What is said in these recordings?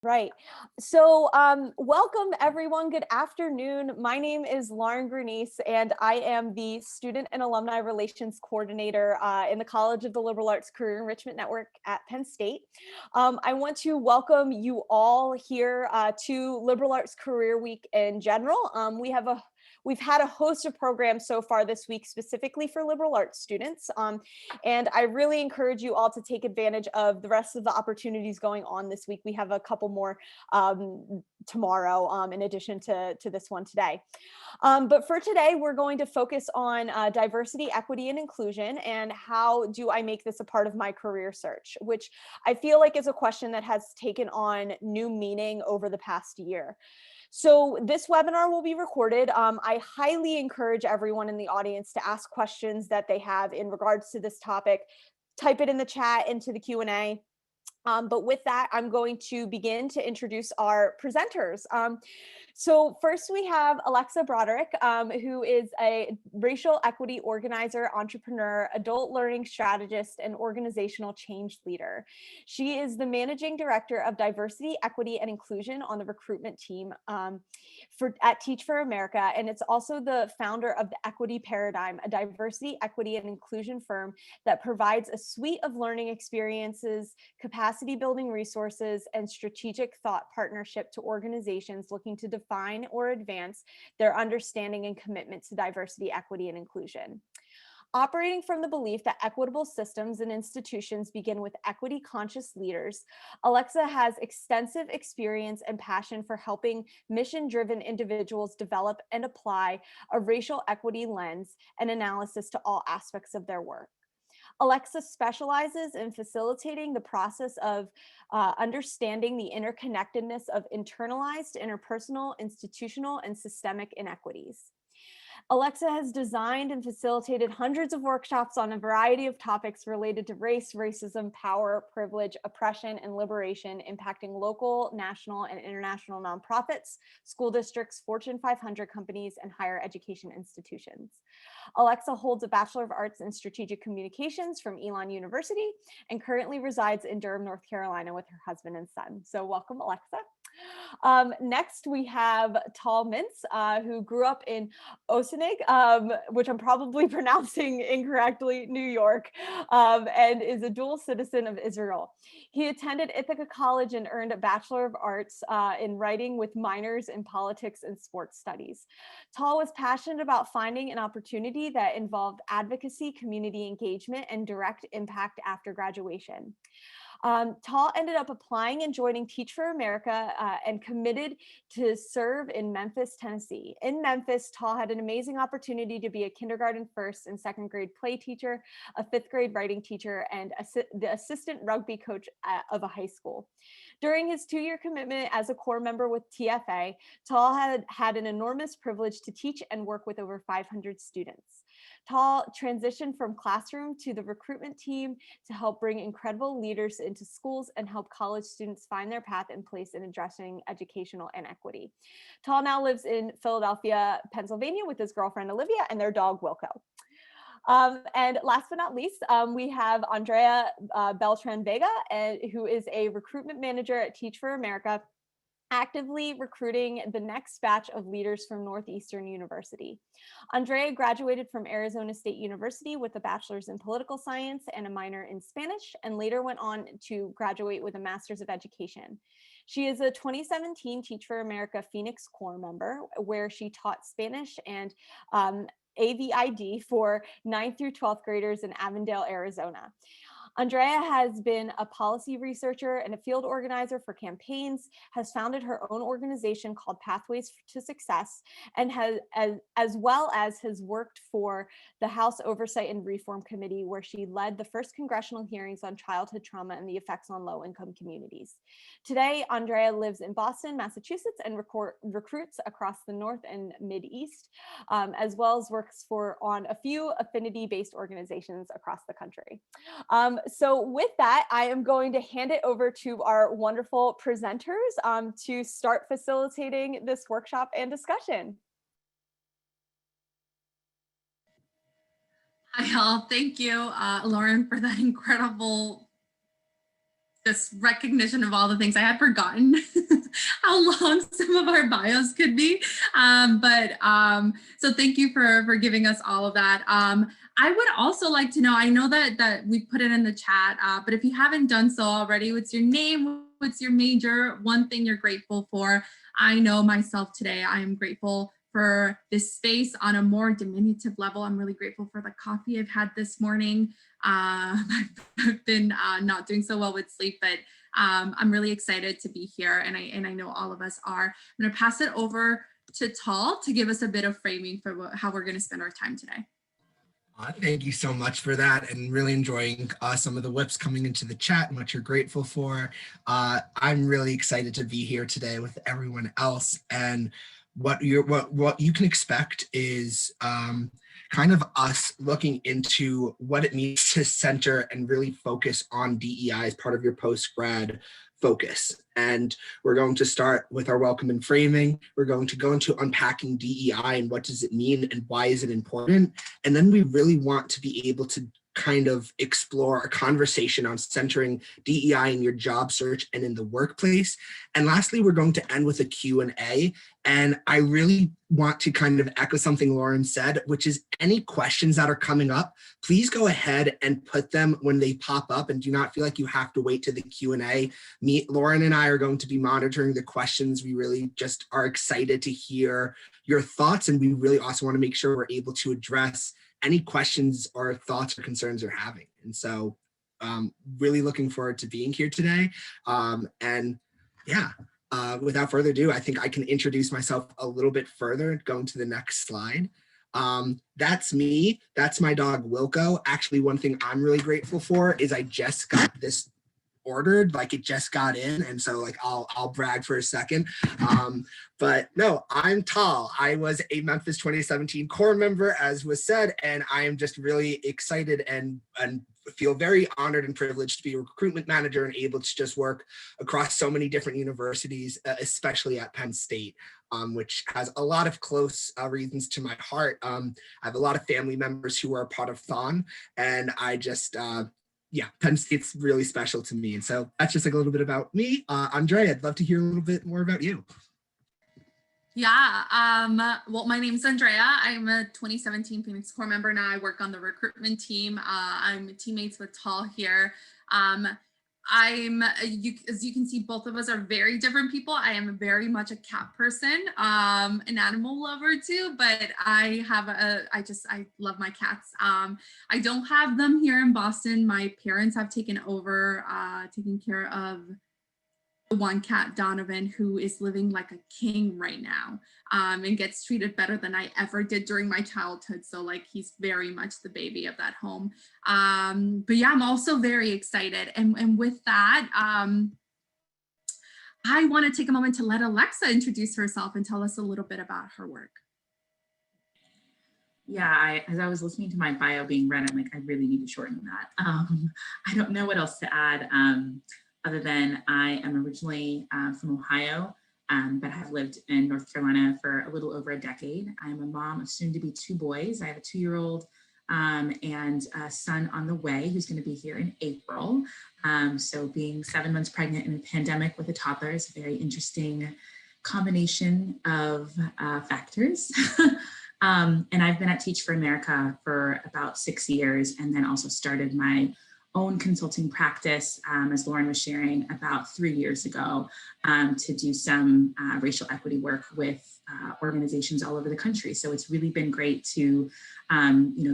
Right. So, welcome everyone. Good afternoon. My name is Lauren Grunice, and I am the Student and Alumni Relations Coordinator in the College of the Liberal Arts Career Enrichment Network at Penn State. I want to welcome you all here to Liberal Arts Career Week in general. We've had a host of programs so far this week specifically for liberal arts students. And I really encourage you all to take advantage of the rest of the opportunities going on this week. We have a couple more tomorrow in addition to this one today. But for today, we're going to focus on diversity, equity, and inclusion, and how do I make this a part of my career search, which I feel like is a question that has taken on new meaning over the past year. So this webinar will be recorded. I highly encourage everyone in the audience to ask questions that they have in regards to this topic. Type it in the chat into the Q&A. But with that, I'm going to begin to introduce our presenters. So first we have Alexa Broderick, who is a racial equity organizer, entrepreneur, adult learning strategist, and organizational change leader. She is the managing director of diversity, equity, and inclusion on the recruitment team at Teach for America. And it's also the founder of the Equity Paradigm, a diversity, equity, and inclusion firm that provides a suite of learning experiences, capacity building resources, and strategic thought partnership to organizations looking to define or advance their understanding and commitment to diversity, equity, and inclusion. Operating from the belief that equitable systems and institutions begin with equity-conscious leaders, Alexa has extensive experience and passion for helping mission-driven individuals develop and apply a racial equity lens and analysis to all aspects of their work. Alexa specializes in facilitating the process of understanding the interconnectedness of internalized, interpersonal, institutional, and systemic inequities. Alexa has designed and facilitated hundreds of workshops on a variety of topics related to race, racism, power, privilege, oppression, and liberation, impacting local, national, and international nonprofits, school districts, Fortune 500 companies, and higher education institutions. Alexa holds a Bachelor of Arts in Strategic Communications from Elon University and currently resides in Durham, North Carolina with her husband and son. So welcome, Alexa. Next, we have Tal Mintz, who grew up in Ossining, which I'm probably pronouncing incorrectly, New York, and is a dual citizen of Israel. He attended Ithaca College and earned a Bachelor of Arts in writing with minors in politics and sports studies. Tal was passionate about finding an opportunity that involved advocacy, community engagement, and direct impact after graduation. Tal ended up applying and joining Teach for America and committed to serve in Memphis, Tennessee. In Memphis, Tal had an amazing opportunity to be a kindergarten first and second grade play teacher, a fifth grade writing teacher, and the assistant rugby coach of a high school. During his 2-year commitment as a core member with TFA, Tal had an enormous privilege to teach and work with over 500 students. Tal transitioned from classroom to the recruitment team to help bring incredible leaders into schools and help college students find their path and place in addressing educational inequity. Tal now lives in Philadelphia, Pennsylvania with his girlfriend Olivia and their dog Wilco. And last but not least, we have Andrea Beltran Vega, who is a recruitment manager at Teach for America, actively recruiting the next batch of leaders from Northeastern University. Andrea graduated from Arizona State University with a bachelor's in political science and a minor in Spanish, and later went on to graduate with a master's of education. She is a 2017 Teach for America Phoenix Corps member, where she taught Spanish and AVID for 9th through 12th graders in Avondale, Arizona. Andrea has been a policy researcher and a field organizer for campaigns, has founded her own organization called Pathways to Success, and as well as has worked for the House Oversight and Reform Committee, where she led the first congressional hearings on childhood trauma and the effects on low-income communities. Today, Andrea lives in Boston, Massachusetts, and recruits across the North and Mid-East, as well as works on a few affinity-based organizations across the country. So with that, I am going to hand it over to our wonderful presenters to start facilitating this workshop and discussion. Hi, all. Thank you, Lauren, for that incredible this recognition of all the things. I had forgotten how long some of our bios could be. So thank you for giving us all of that. I would also like to know, I know that we put it in the chat, but if you haven't done so already, what's your name? What's your major? One thing you're grateful for? I know myself today, I am grateful for this space on a more diminutive level. I'm really grateful for the coffee I've had this morning. I've been not doing so well with sleep, but I'm really excited to be here, and I know all of us are. I'm going to pass it over to Tal to give us a bit of framing for how we're going to spend our time today. Thank you so much for that, and really enjoying some of the whips coming into the chat and what you're grateful for. I'm really excited to be here today with everyone else, and what you can expect is kind of us looking into what it means to center and really focus on DEI as part of your post-grad focus. And we're going to start with our welcome and framing. We're going to go into unpacking DEI and what does it mean and why is it important. And then we really want to be able to kind of explore a conversation on centering DEI in your job search and in the workplace. And lastly, we're going to end with a Q&A. And I really want to kind of echo something Lauren said, which is any questions that are coming up, please go ahead and put them when they pop up, and do not feel like you have to wait to the Q&A. Lauren and I are going to be monitoring the questions. We really just are excited to hear your thoughts, and we really also want to make sure we're able to address any questions or thoughts or concerns you're having. And so really looking forward to being here today. Without further ado, I think I can introduce myself a little bit further, going to the next slide. That's me. That's my dog, Wilco. Actually, one thing I'm really grateful for is I just got this ordered, like it just got in, and so like I'll brag for a second. But no, I'm Tal. I was a Memphis 2017 core member, as was said, and I am just really excited and feel very honored and privileged to be a recruitment manager and able to just work across so many different universities, especially at Penn State, which has a lot of close reasons to my heart. I have a lot of family members who are a part of Thon, and I just Penn State's really special to me. And so that's just like a little bit about me. Andrea, I'd love to hear a little bit more about you. Yeah, well, my name is Andrea. I'm a 2017 Phoenix Core member now. I work on the recruitment team. I'm teammates with Tal here. As you can see, both of us are very different people. I am very much a cat person, an animal lover too, but I love my cats. I don't have them here in Boston. My parents have taken over taking care of the one cat, Donovan, who is living like a king right now, and gets treated better than I ever did during my childhood. So like he's very much the baby of that home. But yeah, I'm also very excited. And with that, I want to take a moment to let Alexa introduce herself and tell us a little bit about her work. Yeah, as I was listening to my bio being read, I'm like, I really need to shorten that. I don't know what else to add. Other than I am originally from Ohio, but have lived in North Carolina for a little over a decade. I'm a mom of soon to be 2 boys. I have a 2-year-old and a son on the way who's going to be here in April. So being 7 months pregnant in a pandemic with a toddler is a very interesting combination of factors. And I've been at Teach for America for about 6 years, and then also started my own consulting practice, as Lauren was sharing, about 3 years ago, to do some racial equity work with organizations all over the country. So it's really been great to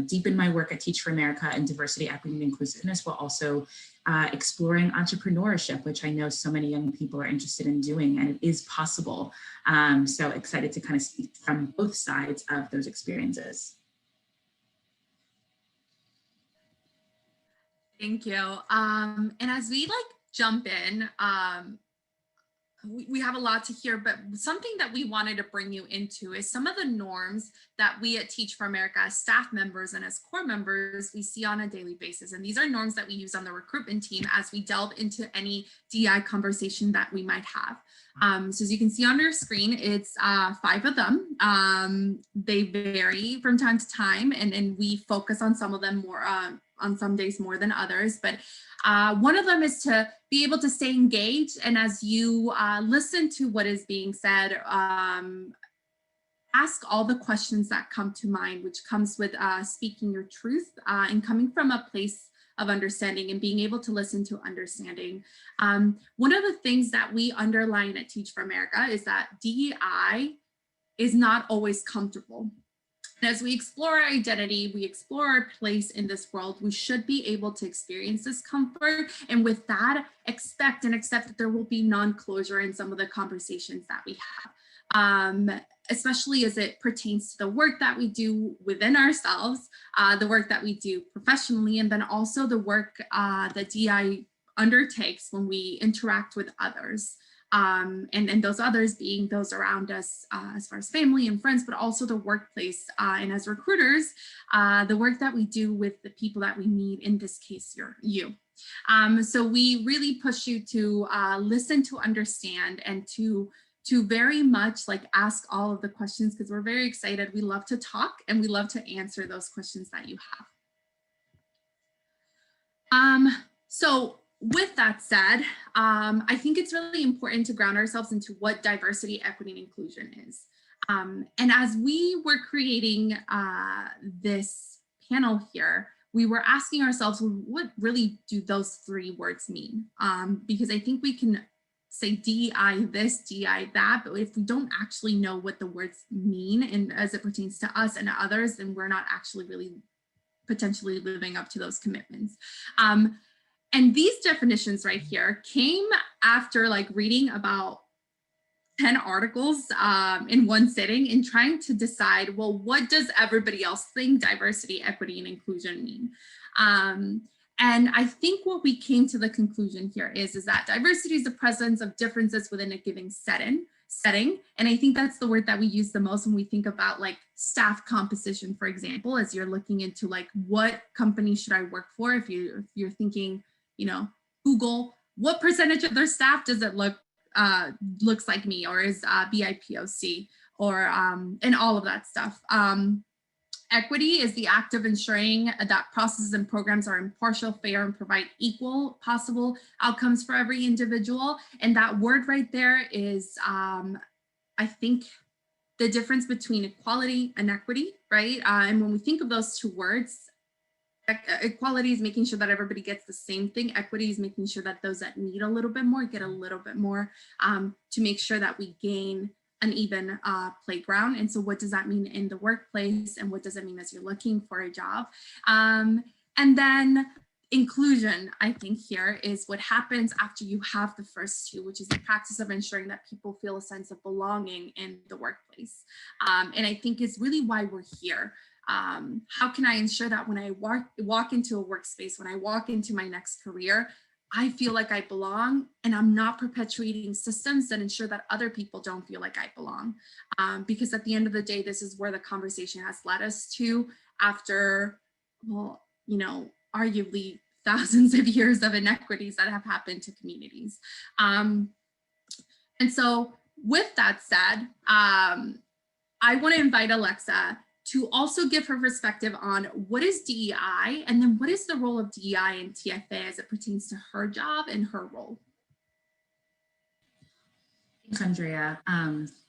deepen my work at Teach for America in diversity, equity, and inclusiveness, while also exploring entrepreneurship, which I know so many young people are interested in doing, and it is possible. So excited to kind of speak from both sides of those experiences. Thank you. And as we jump in, we have a lot to hear, but something that we wanted to bring you into is some of the norms that we at Teach for America as staff members and as core members, we see on a daily basis. And these are norms that we use on the recruitment team as we delve into any DI conversation that we might have. So as you can see on your screen, it's 5 of them. They vary from time to time, and we focus on some of them more on some days more than others, but one of them is to be able to stay engaged. And as you listen to what is being said, ask all the questions that come to mind, which comes with speaking your truth and coming from a place of understanding and being able to listen to understanding. One of the things that we underline at Teach for America is that DEI is not always comfortable. And as we explore our identity, we explore our place in this world, we should be able to experience discomfort. And with that, expect and accept that there will be non-closure in some of the conversations that we have, especially as it pertains to the work that we do within ourselves, the work that we do professionally, and then also the work that DEI undertakes when we interact with others. And those others being those around us as far as family and friends, but also the workplace. And as recruiters, the work that we do with the people that we meet, in this case, you. So we really push you to listen to understand and to very much like ask all of the questions, because we're very excited. We love to talk and we love to answer those questions that you have. So with that said, I think it's really important to ground ourselves into what diversity, equity, and inclusion is. And as we were creating this panel here, we were asking ourselves, well, what really do those three words mean? Because I think we can say DEI this, DEI that, but if we don't actually know what the words mean and as it pertains to us and others, then we're not actually really potentially living up to those commitments. And these definitions right here came after like reading about 10 articles in one sitting and trying to decide, well, what does everybody else think diversity, equity, and inclusion mean? And I think what we came to the conclusion here is that diversity is the presence of differences within a given setting. And I think that's the word that we use the most when we think about like staff composition, for example, as you're looking into like, what company should I work for? If you're thinking, you know, Google, what percentage of their staff does it looks like me, or is BIPOC, or and all of that stuff. Equity is the act of ensuring that processes and programs are impartial, fair, and provide equal possible outcomes for every individual. And that word right there is, I think, the difference between equality and equity, right? And when we think of those two words, equality is making sure that everybody gets the same thing. Equity is making sure that those that need a little bit more get a little bit more, to make sure that we gain an even playground. And so what does that mean in the workplace? And what does it mean as you're looking for a job? And then inclusion, I think here is what happens after you have the first two, which is the practice of ensuring that people feel a sense of belonging in the workplace. And I think is really why we're here. How can I ensure that when I walk into a workspace, when I walk into my next career, I feel like I belong, and I'm not perpetuating systems that ensure that other people don't feel like I belong. Because at the end of the day, this is where the conversation has led us to after, well, you know, arguably thousands of years of inequities that have happened to communities. And so with that said, I want to invite Alexa to also give her perspective on what is DEI, and then what is the role of DEI and TFA as it pertains to her job and her role. Thanks, Andrea.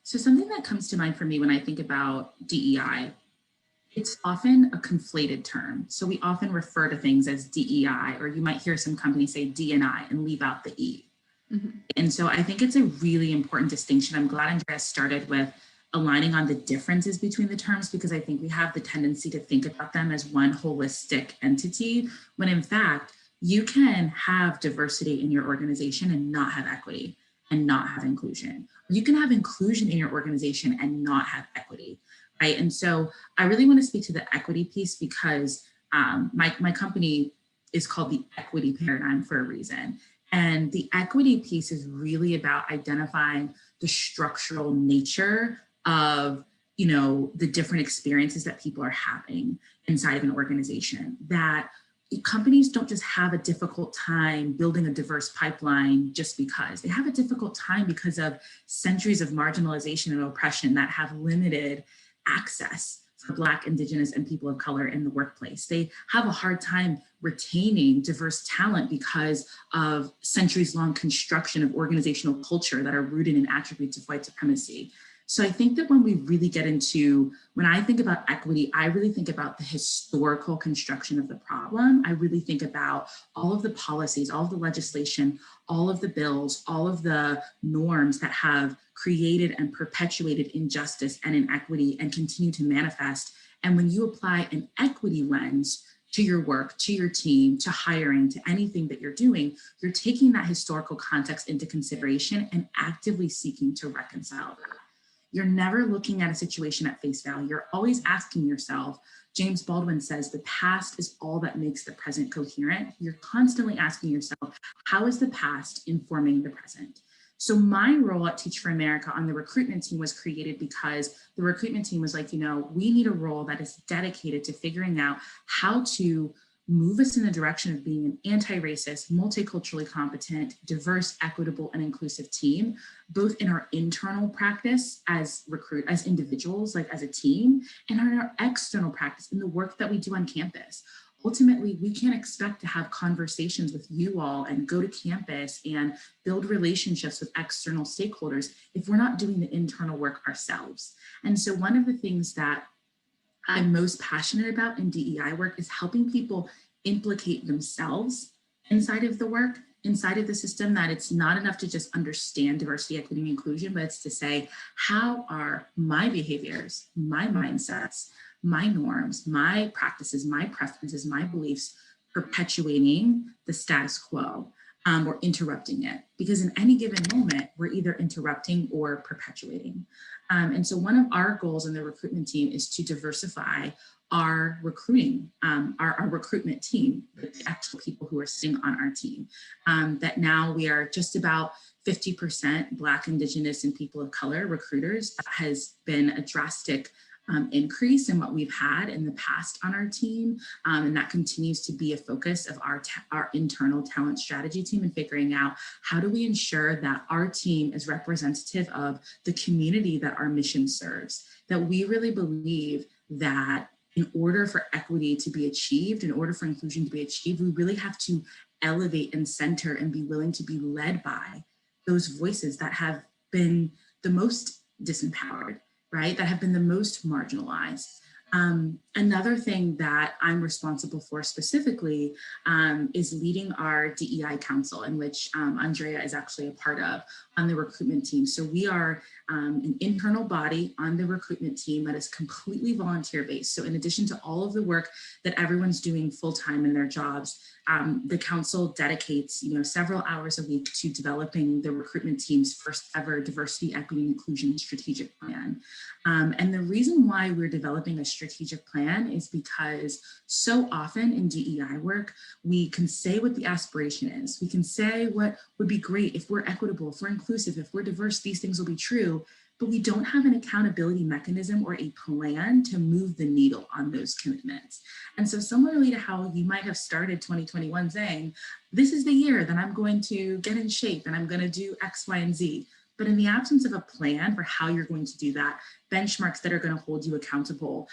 So something that comes to mind for me when I think about DEI, it's often a conflated term. So we often refer to things as DEI, or you might hear some companies say D&I and leave out the E. Mm-hmm. And so I think it's a really important distinction. I'm glad Andrea started with aligning on the differences between the terms, because I think we have the tendency to think about them as one holistic entity, when in fact, you can have diversity in your organization and not have equity and not have inclusion. You can have inclusion in your organization and not have equity, right? And so I really want to speak to the equity piece, because my company is called the Equity Paradigm for a reason. And the equity piece is really about identifying the structural nature of, you know, the different experiences that people are having inside of an organization, that companies don't just have a difficult time building a diverse pipeline just because. They have a difficult time because of centuries of marginalization and oppression that have limited access for Black, Indigenous, and people of color in the workplace. They have a hard time retaining diverse talent because of centuries-long construction of organizational culture that are rooted in attributes of white supremacy. So I think that when we really get into, when I think about equity, I really think about the historical construction of the problem. I really think about all of the policies, all of the legislation, all of the bills, all of the norms that have created and perpetuated injustice and inequity and continue to manifest. And when you apply an equity lens to your work, to your team, to hiring, to anything that you're doing, you're taking that historical context into consideration and actively seeking to reconcile that. You're never looking at a situation at face value. You're always asking yourself, James Baldwin says, the past is all that makes the present coherent. You're constantly asking yourself, how is the past informing the present? So my role at Teach for America on the recruitment team was created because the recruitment team was like, you know, we need a role that is dedicated to figuring out how to move us in the direction of being an anti-racist, multiculturally competent, diverse, equitable, and inclusive team, both in our internal practice as individuals, like as a team, and in our external practice in the work that we do on campus. Ultimately, we can't expect to have conversations with you all and go to campus and build relationships with external stakeholders if we're not doing the internal work ourselves. And so one of the things that I'm most passionate about in DEI work is helping people implicate themselves inside of the work, inside of the system, that it's not enough to just understand diversity, equity, and inclusion, but it's to say, how are my behaviors, my mindsets, my norms, my practices, my preferences, my beliefs perpetuating the status quo or interrupting it? Because in any given moment, we're either interrupting or perpetuating. And so one of our goals in the recruitment team is to diversify our recruiting, our recruitment team, the actual people who are sitting on our team. That now we are just about 50% Black, Indigenous, and people of color recruiters. That has been a drastic increase in what we've had in the past on our team. And that continues to be a focus of our internal talent strategy team, and figuring out how do we ensure that our team is representative of the community that our mission serves. That we really believe that in order for equity to be achieved, in order for inclusion to be achieved, we really have to elevate and center and be willing to be led by those voices that have been the most disempowered, right? That have been the most marginalized. Another thing that I'm responsible for specifically is leading our DEI council, in which Andrea is actually a part of, on the recruitment team. So we are an internal body on the recruitment team that is completely volunteer based. So in addition to all of the work that everyone's doing full-time in their jobs, the council dedicates, several hours a week to developing the recruitment team's first ever diversity, equity, and inclusion strategic plan. And the reason why we're developing a strategic plan is because so often in DEI work, we can say what the aspiration is. We can say what would be great if we're equitable, if we're inclusive, if we're diverse, these things will be true, but we don't have an accountability mechanism or a plan to move the needle on those commitments. And so similarly to how you might have started 2021 saying, this is the year that I'm going to get in shape and I'm going to do X, Y, and Z. But in the absence of a plan for how you're going to do that, benchmarks that are going to hold you accountable,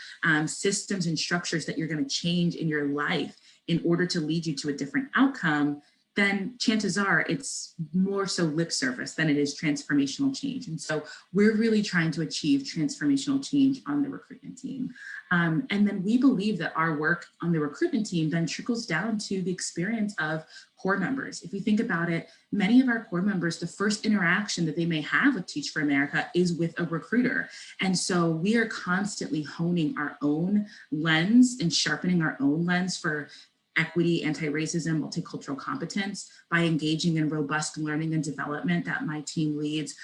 systems and structures that you're going to change in your life in order to lead you to a different outcome, then chances are it's more so lip service than it is transformational change. And so we're really trying to achieve transformational change on the recruitment team. And then we believe that our work on the recruitment team then trickles down to the experience of core members. If you think about it, many of our core members, the first interaction that they may have with Teach for America is with a recruiter. And so we are constantly honing our own lens and sharpening our own lens for equity, anti-racism, multicultural competence by engaging in robust learning and development that my team leads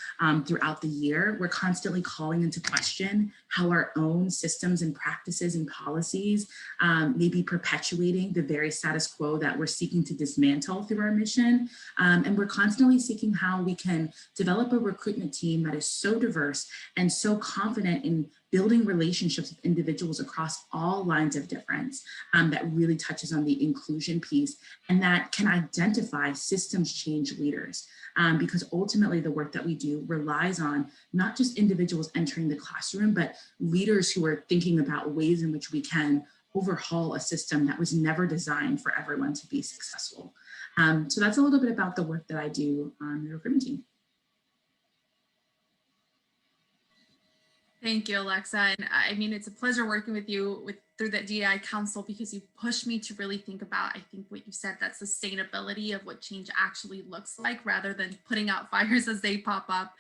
throughout the year. We're constantly calling into question how our own systems and practices and policies may be perpetuating the very status quo that we're seeking to dismantle through our mission. And we're constantly seeking how we can develop a recruitment team that is so diverse and so confident in building relationships with individuals across all lines of difference, that really touches on the inclusion piece, and that can identify systems change leaders. Because ultimately the work that we do relies on not just individuals entering the classroom, but leaders who are thinking about ways in which we can overhaul a system that was never designed for everyone to be successful. So that's a little bit about the work that I do on the recruitment team. Thank you, Alexa. And I mean, it's a pleasure working with you through the DEI Council, because you pushed me to really think about, I think what you said, that sustainability of what change actually looks like, rather than putting out fires as they pop up,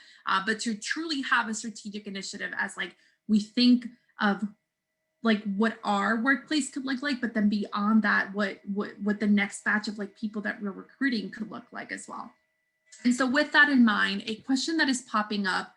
but to truly have a strategic initiative as like we think of like what our workplace could look like, but then beyond that, what the next batch of like people that we're recruiting could look like as well. And so with that in mind, a question that is popping up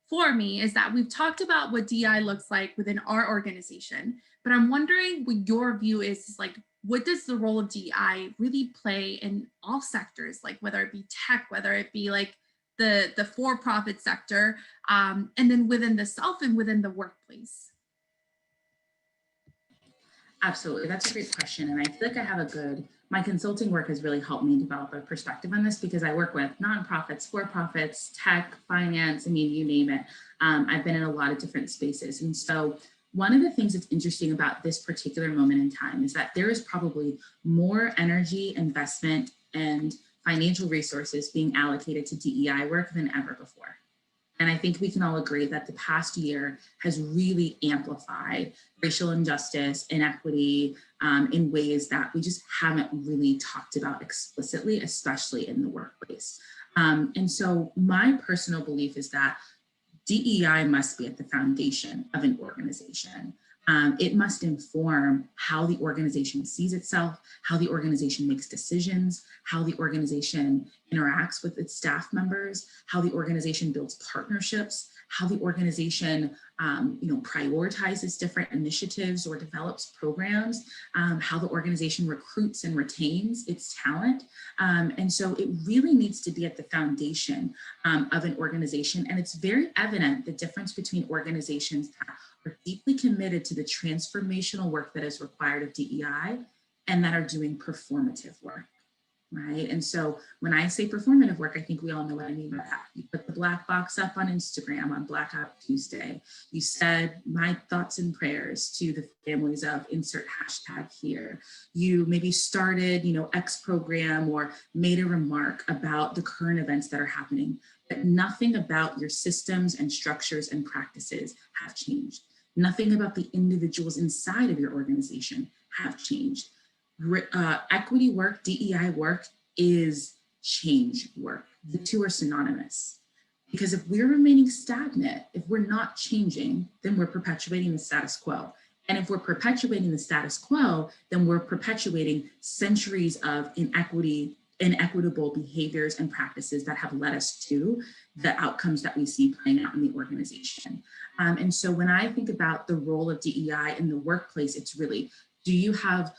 for me is that we've talked about what DEI looks like within our organization, but I'm wondering what your view is like, what does the role of DEI really play in all sectors, like whether it be tech, whether it be like the for-profit sector, and then within the self and within the workplace? Absolutely, that's a great question. And I feel like I have my consulting work has really helped me develop a perspective on this, because I work with nonprofits, for-profits, tech, finance, I mean, you name it. I've been in a lot of different spaces. And so one of the things that's interesting about this particular moment in time is that there is probably more energy, investment, and financial resources being allocated to DEI work than ever before. And I think we can all agree that the past year has really amplified racial injustice, inequity, in ways that we just haven't really talked about explicitly, especially in the workplace. And so my personal belief is that DEI must be at the foundation of an organization. It must inform how the organization sees itself, how the organization makes decisions, how the organization interacts with its staff members, how the organization builds partnerships, how the organization prioritizes different initiatives or develops programs, how the organization recruits and retains its talent. And so it really needs to be at the foundation of an organization. And it's very evident the difference between organizations that are deeply committed to the transformational work that is required of DEI and that are doing performative work, right? And so when I say performative work, I think we all know what I mean by that. You put the black box up on Instagram on Blackout Tuesday. You said my thoughts and prayers to the families of insert hashtag here. You maybe started, X program or made a remark about the current events that are happening, but nothing about your systems and structures and practices have changed. Nothing about the individuals inside of your organization have changed. Equity work, DEI work is change work. The two are synonymous. Because if we're remaining stagnant, if we're not changing, then we're perpetuating the status quo. And if we're perpetuating the status quo, then we're perpetuating centuries of inequitable behaviors and practices that have led us to the outcomes that we see playing out in the organization. And so when I think about the role of DEI in the workplace, it's really, do you have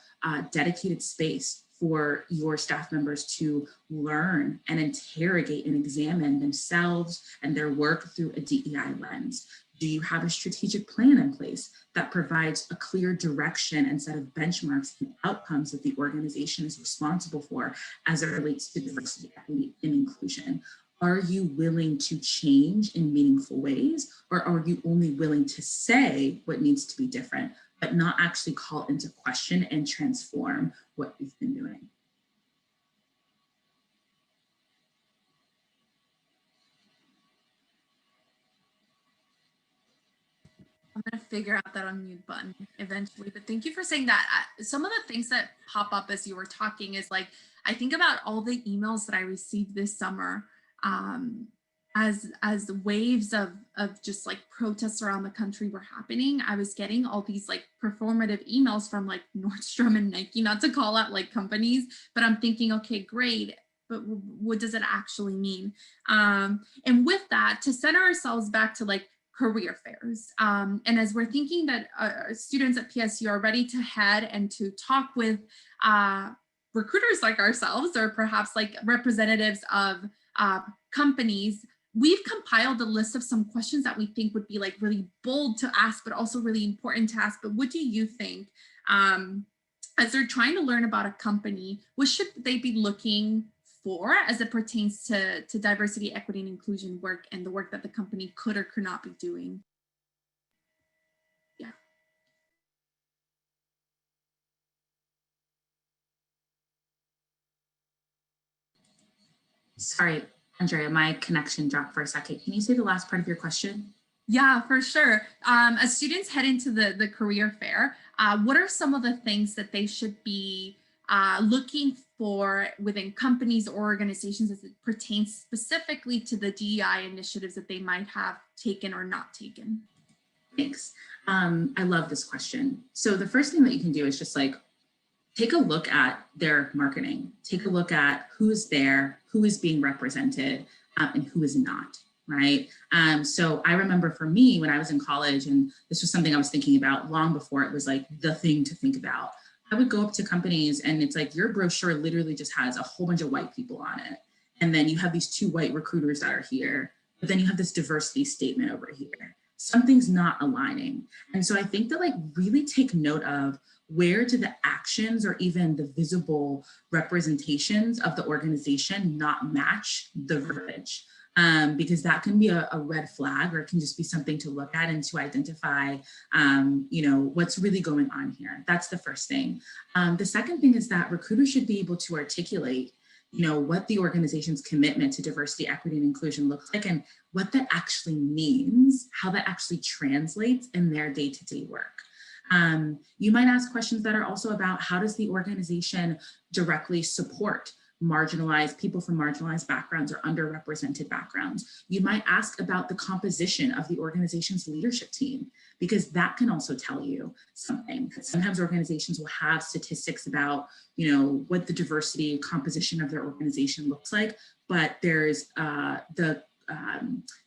dedicated space for your staff members to learn and interrogate and examine themselves and their work through a DEI lens? Do you have a strategic plan in place that provides a clear direction and set of benchmarks and outcomes that the organization is responsible for as it relates to diversity, equity, and inclusion? Are you willing to change in meaningful ways, or are you only willing to say what needs to be different, but not actually call into question and transform what you've been doing? I'm going to figure out that unmute button eventually, but thank you for saying that. Some of the things that pop up as you were talking is like, I think about all the emails that I received this summer as waves of just like protests around the country were happening. I was getting all these like performative emails from like Nordstrom and Nike, not to call out like companies, but I'm thinking, okay, great, but what does it actually mean? And with that, to center ourselves back to like career fairs. And as we're thinking that students at PSU are ready to head and to talk with recruiters like ourselves, or perhaps like representatives of companies, we've compiled a list of some questions that we think would be like really bold to ask, but also really important to ask. But what do you think, as they're trying to learn about a company, what should they be looking for as it pertains to diversity, equity, and inclusion work and the work that the company could or could not be doing? Yeah. Sorry, Andrea, my connection dropped for a second. Can you say the last part of your question? Yeah, for sure. As students head into the career fair, what are some of the things that they should be looking for within companies or organizations as it pertains specifically to the DEI initiatives that they might have taken or not taken? Thanks. I love this question. So the first thing that you can do is just like, take a look at their marketing, take a look at who is there, who is being represented, and who is not, right? So I remember for me when I was in college, and this was something I was thinking about long before it was like the thing to think about. I would go up to companies and it's like your brochure literally just has a whole bunch of white people on it. And then you have these 2 white recruiters that are here, but then you have this diversity statement over here. Something's not aligning. And so I think that like really take note of where do the actions or even the visible representations of the organization not match the verbiage? Because that can be a red flag, or it can just be something to look at and to identify, what's really going on here. That's the first thing. The second thing is that recruiters should be able to articulate, what the organization's commitment to diversity, equity, and inclusion looks like, and what that actually means, how that actually translates in their day-to-day work. You might ask questions that are also about how does the organization directly support marginalized people from marginalized backgrounds or underrepresented backgrounds. You might ask about the composition of the organization's leadership team, because that can also tell you something. Sometimes organizations will have statistics about, what the diversity composition of their organization looks like, but there's the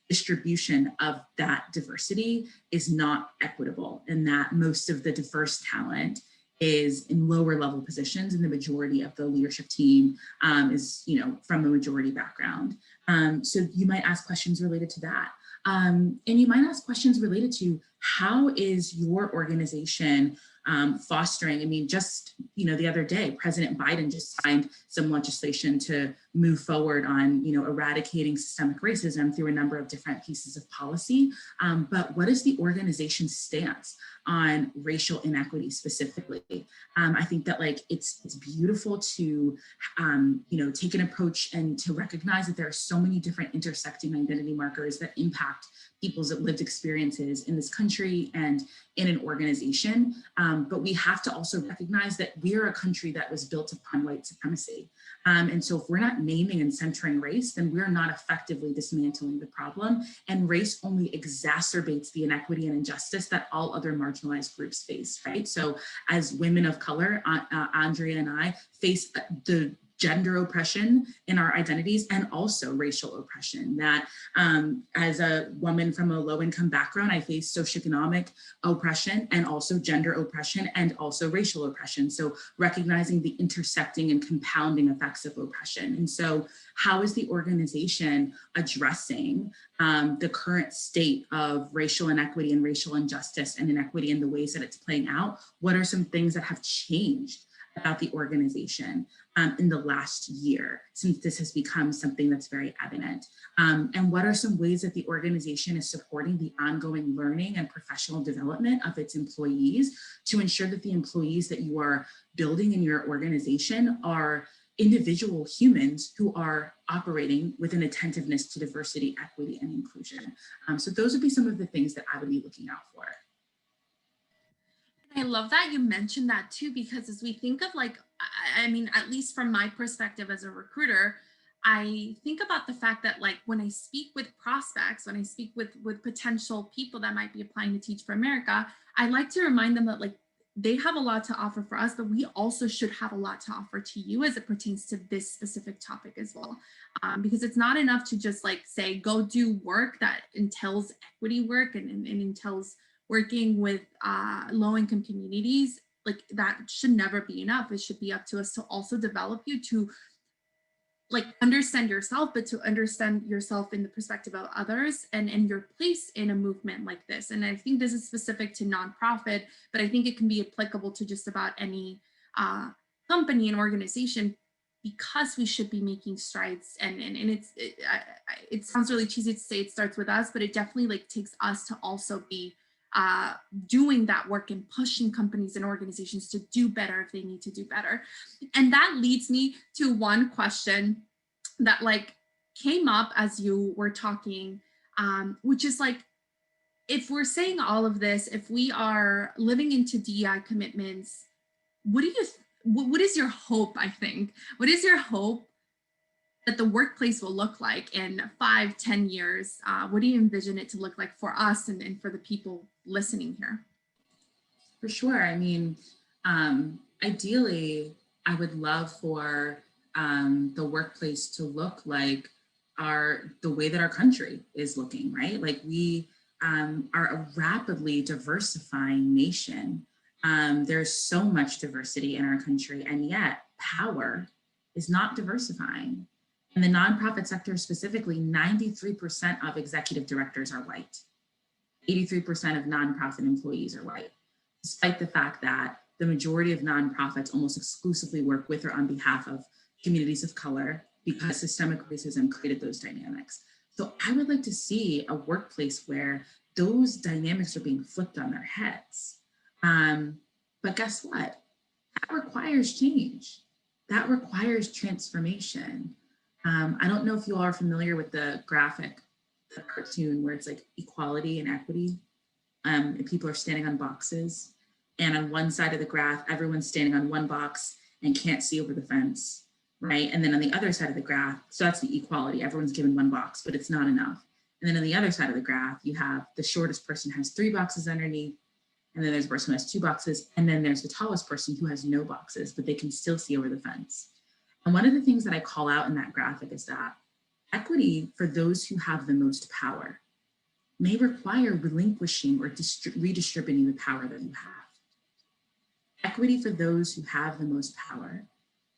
distribution of that diversity is not equitable, and that most of the diverse talent is in lower level positions, and the majority of the leadership team is, from a majority background. So you might ask questions related to that. And you might ask questions related to how is your organization fostering? I mean, just, the other day, President Biden just signed some legislation to move forward on, eradicating systemic racism through a number of different pieces of policy. But what is the organization's stance on racial inequity specifically? I think that it's beautiful to, take an approach and to recognize that there are so many different intersecting identity markers that impact people's lived experiences in this country and in an organization. But we have to also recognize that we are a country that was built upon white supremacy. And so if we're not naming and centering race, then we're not effectively dismantling the problem. And race only exacerbates the inequity and injustice that all other marginalized groups face, right? So as women of color, Andrea and I face the gender oppression in our identities and also racial oppression. That as a woman from a low-income background, I face socioeconomic oppression and also gender oppression and also racial oppression. So recognizing the intersecting and compounding effects of oppression. And so how is the organization addressing the current state of racial inequity and racial injustice and inequity in the ways that it's playing out? What are some things that have changed about the organization in the last year, since this has become something that's very evident? And what are some ways that the organization is supporting the ongoing learning and professional development of its employees to ensure that the employees that you are building in your organization are individual humans who are operating with an attentiveness to diversity, equity, and inclusion? So those would be some of the things that I would be looking out for. I love that you mentioned that too, because as we think of I mean, at least from my perspective as a recruiter, I think about the fact that when I speak with prospects, when I speak with potential people that might be applying to Teach for America, I like to remind them that they have a lot to offer for us, but we also should have a lot to offer to you as it pertains to this specific topic as well. Because it's not enough to just say, go do work that entails equity work and entails working with low-income communities. That should never be enough. It should be up to us to also develop you to like understand yourself, but to understand yourself in the perspective of others and your place in a movement like this. And I think this is specific to nonprofit, but I think it can be applicable to just about any company and organization, because we should be making strides. And it sounds really cheesy to say it starts with us, but it definitely like takes us to also be doing that work and pushing companies and organizations to do better if they need to do better. And that leads me to one question that like came up as you were talking, which is like, if we're saying all of this, if we are living into DEI commitments, what is your hope, I think? What is your hope that the workplace will look like in 5-10 years? What do you envision it to look like for us and for the people listening here? For sure. I mean, ideally, I would love for the workplace to look like the way that our country is looking, right? Like we are a rapidly diversifying nation. There's so much diversity in our country, and yet power is not diversifying. In the nonprofit sector specifically, 93% of executive directors are white. 83% of nonprofit employees are white, despite the fact that the majority of nonprofits almost exclusively work with or on behalf of communities of color, because systemic racism created those dynamics. So I would like to see a workplace where those dynamics are being flipped on their heads. But guess what? That requires change. That requires transformation. I don't know if you all are familiar with the graphic, the cartoon where it's like equality and equity, and people are standing on boxes. And on one side of the graph, everyone's standing on one box and can't see over the fence, right? And then on the other side of the graph, so that's the equality, everyone's given one box, but it's not enough. And then on the other side of the graph, you have the shortest person has 3 boxes underneath, and then there's a person who has 2 boxes, and then there's the tallest person who has no boxes, but they can still see over the fence. And one of the things that I call out in that graphic is that equity for those who have the most power may require relinquishing or redistributing the power that you have. Equity for those who have the most power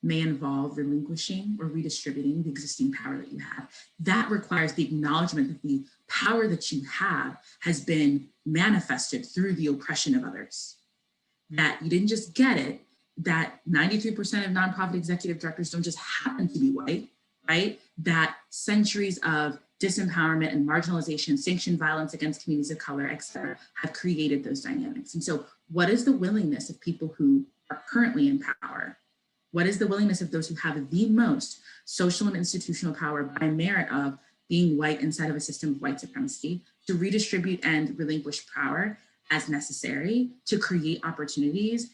may involve relinquishing or redistributing the existing power that you have. That requires the acknowledgement that the power that you have has been manifested through the oppression of others. That you didn't just get it, that 93% of nonprofit executive directors don't just happen to be white, right? That centuries of disempowerment and marginalization, sanctioned violence against communities of color, et cetera, have created those dynamics. And so what is the willingness of people who are currently in power? What is the willingness of those who have the most social and institutional power by merit of being white inside of a system of white supremacy to redistribute and relinquish power as necessary to create opportunities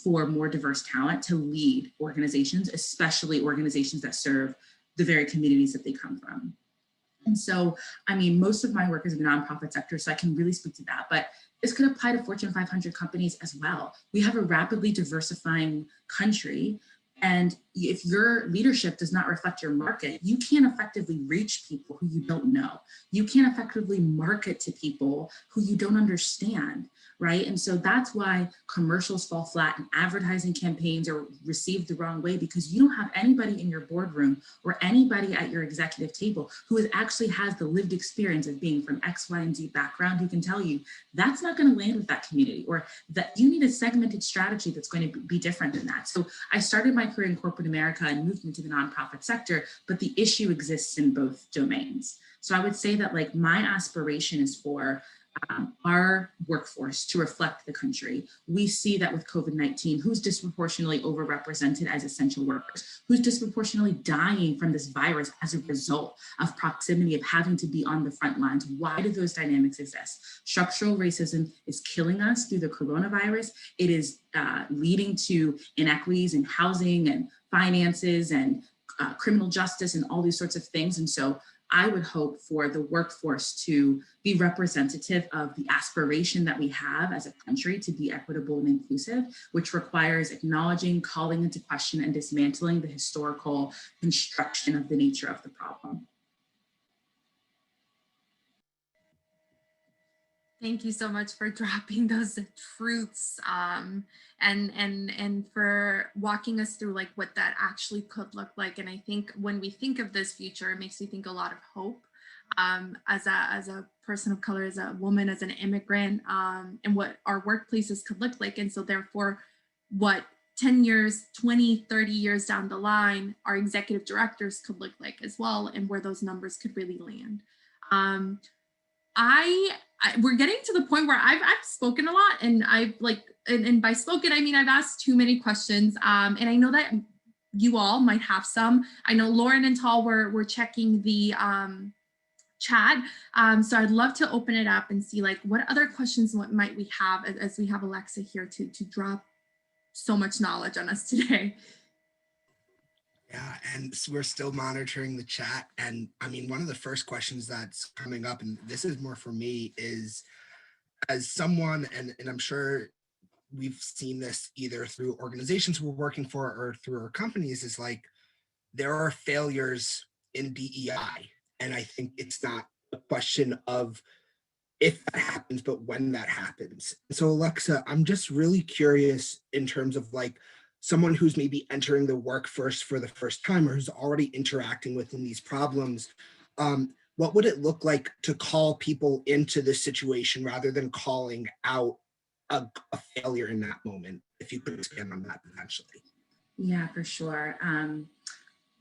for more diverse talent to lead organizations, especially organizations that serve the very communities that they come from? And so, I mean, most of my work is in the nonprofit sector, so I can really speak to that, but this could apply to Fortune 500 companies as well. We have a rapidly diversifying country, and if your leadership does not reflect your market, you can't effectively reach people who you don't know. You can't effectively market to people who you don't understand, right? And so that's why commercials fall flat and advertising campaigns are received the wrong way, because you don't have anybody in your boardroom or anybody at your executive table who actually has the lived experience of being from X, Y, and Z background, who can tell you that's not going to land with that community, or that you need a segmented strategy that's going to be different than that. So I started my career in corporate America and moved into the nonprofit sector, but the issue exists in both domains. So I would say that like my aspiration is for our workforce to reflect the country. We see that with COVID-19, who's disproportionately overrepresented as essential workers, who's disproportionately dying from this virus as a result of proximity, of having to be on the front lines. Why do those dynamics exist? Structural racism is killing us through the coronavirus. It is leading to inequities in housing and finances and criminal justice and all these sorts of things. And so I would hope for the workforce to be representative of the aspiration that we have as a country to be equitable and inclusive, which requires acknowledging, calling into question, and dismantling the historical construction of the nature of the problem. Thank you so much for dropping those truths, and for walking us through like what that actually could look like. And I think when we think of this future, it makes me think a lot of hope, as a person of color, as a woman, as an immigrant, and what our workplaces could look like. And so therefore, what 10 years, 20, 30 years down the line, our executive directors could look like as well, and where those numbers could really land. Um, we're getting to the point where I've spoken a lot, and I've like, and by spoken, I mean, I've asked too many questions. And I know that you all might have some. I know Lauren and Tal were checking the chat. So I'd love to open it up and see like what other questions what might we have as we have Alexa here to drop so much knowledge on us today. Yeah, and so we're still monitoring the chat. And I mean, one of the first questions that's coming up, and this is more for me, is as someone, and I'm sure we've seen this either through organizations we're working for or through our companies, is like there are failures in DEI. And I think it's not a question of if that happens, but when that happens. So Alexa, I'm just really curious in terms of like someone who's maybe entering the workforce for the first time or who's already interacting within these problems. What would it look like to call people into this situation rather than calling out a failure in that moment? If you could expand on that potentially. Yeah, for sure.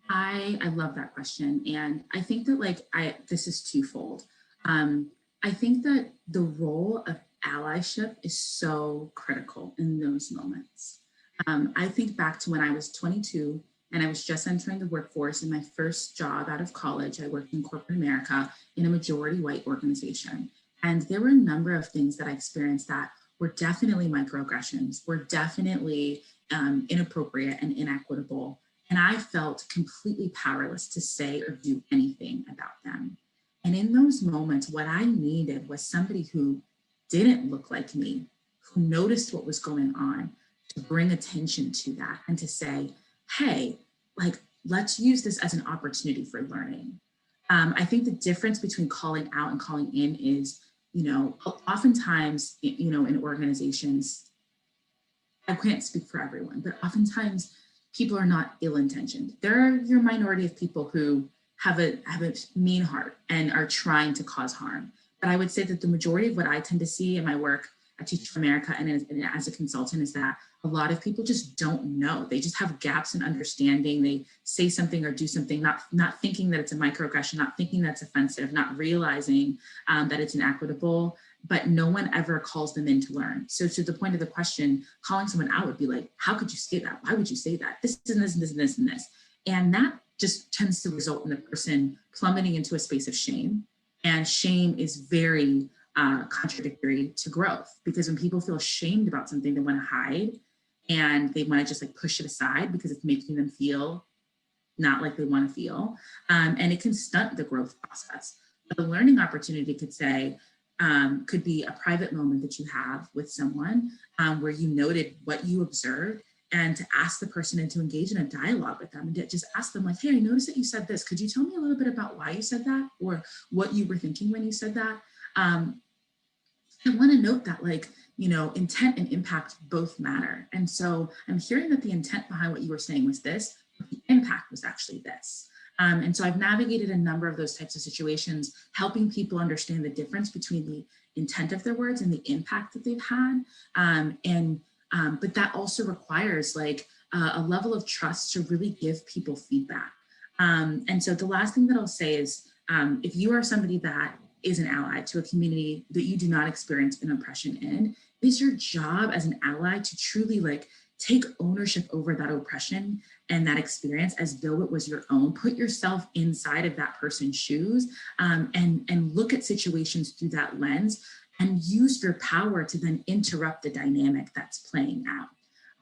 I love that question. And I think that this is twofold. I think that the role of allyship is so critical in those moments. I think back to when I was 22 and I was just entering the workforce. In my first job out of college, I worked in corporate America in a majority white organization. And there were a number of things that I experienced that were definitely microaggressions, were definitely inappropriate and inequitable. And I felt completely powerless to say or do anything about them. And in those moments, what I needed was somebody who didn't look like me, who noticed what was going on, to bring attention to that and to say, hey, like, let's use this as an opportunity for learning. I think the difference between calling out and calling in is, oftentimes, in organizations, I can't speak for everyone, but oftentimes people are not ill-intentioned. There are your minority of people who have a mean heart and are trying to cause harm. But I would say that the majority of what I tend to see in my work at Teach for America and as a consultant is that a lot of people just don't know. They just have gaps in understanding. They say something or do something, not thinking that it's a microaggression, not thinking that's offensive, not realizing that it's inequitable, but no one ever calls them in to learn. So to the point of the question, calling someone out would be like, how could you say that? Why would you say that? This and this and this and this and this. And that just tends to result in the person plummeting into a space of shame. And shame is very contradictory to growth, because when people feel ashamed about something, they want to hide and they want to just like push it aside because it's making them feel not like they want to feel. And it can stunt the growth process. But the learning opportunity could be a private moment that you have with someone where you noted what you observed, and to ask the person and to engage in a dialogue with them and to just ask them like, hey, I noticed that you said this. Could you tell me a little bit about why you said that or what you were thinking when you said that? I want to note that intent and impact both matter. And so I'm hearing that the intent behind what you were saying was this, but the impact was actually this. And so I've navigated a number of those types of situations, helping people understand the difference between the intent of their words and the impact that they've had. But that also requires a level of trust to really give people feedback. And so the last thing that I'll say is, if you are somebody that is an ally to a community that you do not experience an oppression in, it is your job as an ally to truly take ownership over that oppression and that experience as though it was your own. Put yourself inside of that person's shoes and look at situations through that lens and use your power to then interrupt the dynamic that's playing out.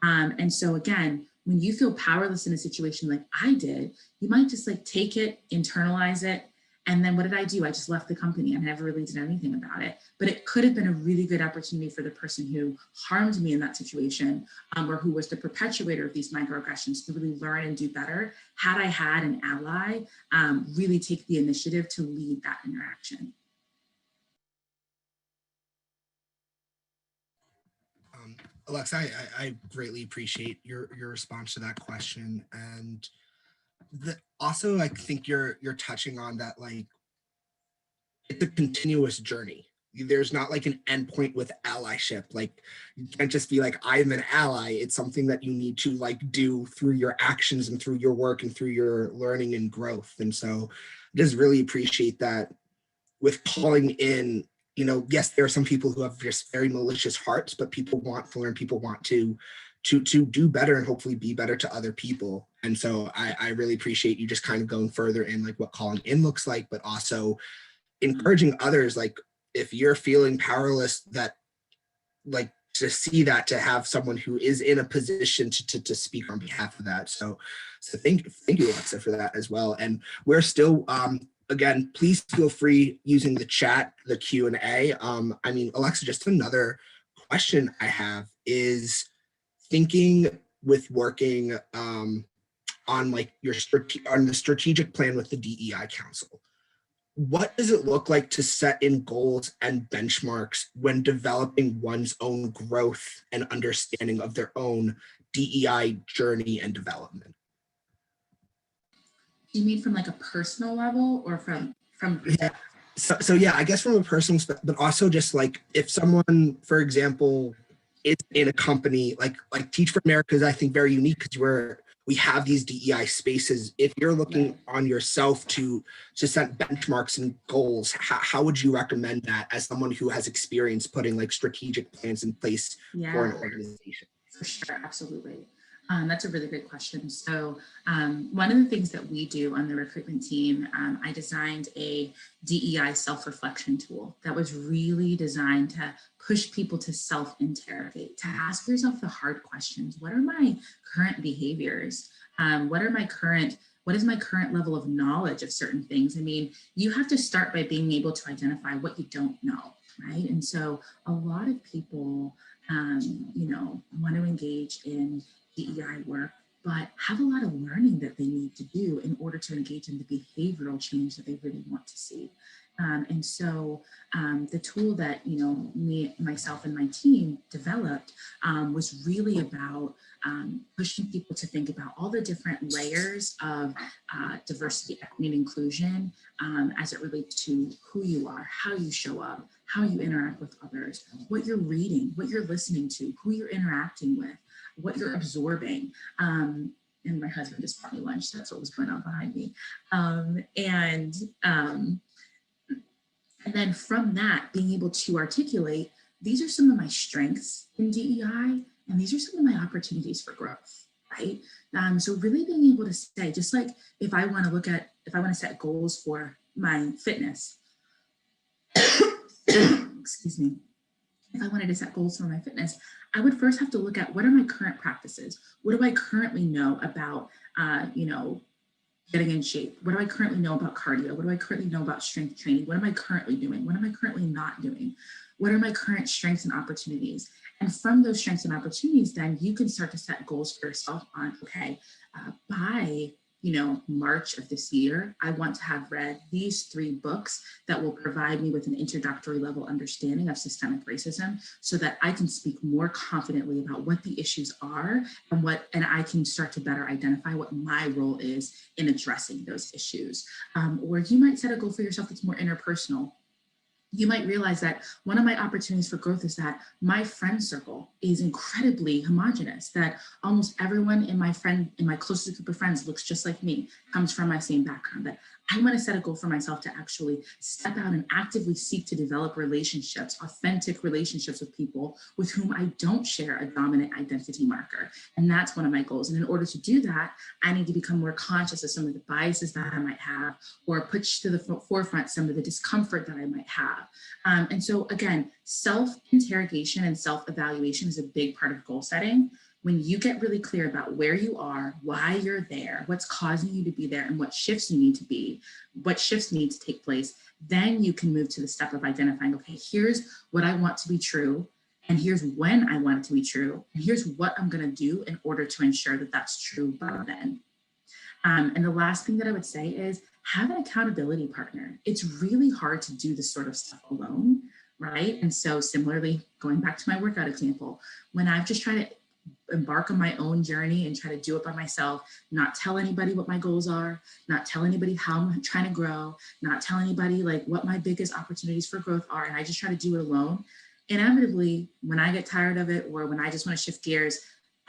And so again, when you feel powerless in a situation like I did, you might just take it, internalize it, and then what did I do? I just left the company and never really did anything about it. But it could have been a really good opportunity for the person who harmed me in that situation, or who was the perpetuator of these microaggressions, to really learn and do better had I had an ally really take the initiative to lead that interaction. Alexa, I greatly appreciate your response to that question. And also, I think you're touching on that, like, it's a continuous journey. There's not like an endpoint with allyship. Like, you can't just be like, I'm an ally. It's something that you need to like do through your actions and through your work and through your learning and growth. And so I just really appreciate that with calling in, yes, there are some people who have just very malicious hearts, but people want to learn, people want to do better and hopefully be better to other people. And so I really appreciate you just kind of going further in like what calling in looks like, but also encouraging others, like if you're feeling powerless, that like to see that, to have someone who is in a position to speak on behalf of that. So thank you, Alexa, for that as well. And we're still again, please feel free using the chat, the Q&A. I mean, Alexa, just another question I have is thinking with working on like on the strategic plan with the DEI Council. What does it look like to set in goals and benchmarks when developing one's own growth and understanding of their own DEI journey and development? Do you mean from like a personal level or from Yeah. So yeah, I guess from a personal, but also just like if someone, for example, is in a company like Teach for America is, I think, very unique because we have these DEI spaces. If you're looking on yourself to set benchmarks and goals, how would you recommend that as someone who has experience putting like strategic plans in place for an organization? For sure, absolutely. That's a really great question. So one of the things that we do on the recruitment team, I designed a DEI self-reflection tool that was really designed to push people to self-interrogate, to ask yourself the hard questions. What are my current behaviors? What is my current level of knowledge of certain things? I mean, you have to start by being able to identify what you don't know, right? And so a lot of people, want to engage in DEI work, but have a lot of learning that they need to do in order to engage in the behavioral change that they really want to see. And so the tool that, myself and my team developed was really about pushing people to think about all the different layers of diversity, equity, and inclusion as it relates to who you are, how you show up, how you interact with others, what you're reading, what you're listening to, who you're interacting with, what you're absorbing. And my husband just brought me lunch. That's what was going on behind me. And then from that, being able to articulate, these are some of my strengths in DEI, and these are some of my opportunities for growth, right? So really being able to say, just like if I want to set goals for my fitness, excuse me, if I wanted to set goals for my fitness, I would first have to look at what are my current practices? What do I currently know about, getting in shape? What do I currently know about cardio? What do I currently know about strength training? What am I currently doing? What am I currently not doing? What are my current strengths and opportunities? And from those strengths and opportunities, then you can start to set goals for yourself on, okay, by March of this year, I want to have read these 3 books that will provide me with an introductory level understanding of systemic racism so that I can speak more confidently about what the issues are and I can start to better identify what my role is in addressing those issues. Or you might set a goal for yourself that's more interpersonal. You might realize that one of my opportunities for growth is that my friend circle is incredibly homogenous, that almost everyone in my closest group of friends looks just like me, comes from my same background, that I want to set a goal for myself to actually step out and actively seek to develop relationships, authentic relationships with people with whom I don't share a dominant identity marker. And that's one of my goals. And in order to do that, I need to become more conscious of some of the biases that I might have, or push to the forefront some of the discomfort that I might have. And so again, self-interrogation and self-evaluation is a big part of goal setting. When you get really clear about where you are, why you're there, what's causing you to be there, and what shifts you need to take place, then you can move to the step of identifying, okay, here's what I want to be true, and here's when I want it to be true, and here's what I'm going to do in order to ensure that that's true by then. And the last thing that I would say is have an accountability partner. It's really hard to do this sort of stuff alone. right? And so similarly, going back to my workout example, when I've just tried to embark on my own journey and try to do it by myself, not tell anybody what my goals are, not tell anybody how I'm trying to grow, not tell anybody like what my biggest opportunities for growth are, and I just try to do it alone, inevitably, when I get tired of it or when I just want to shift gears,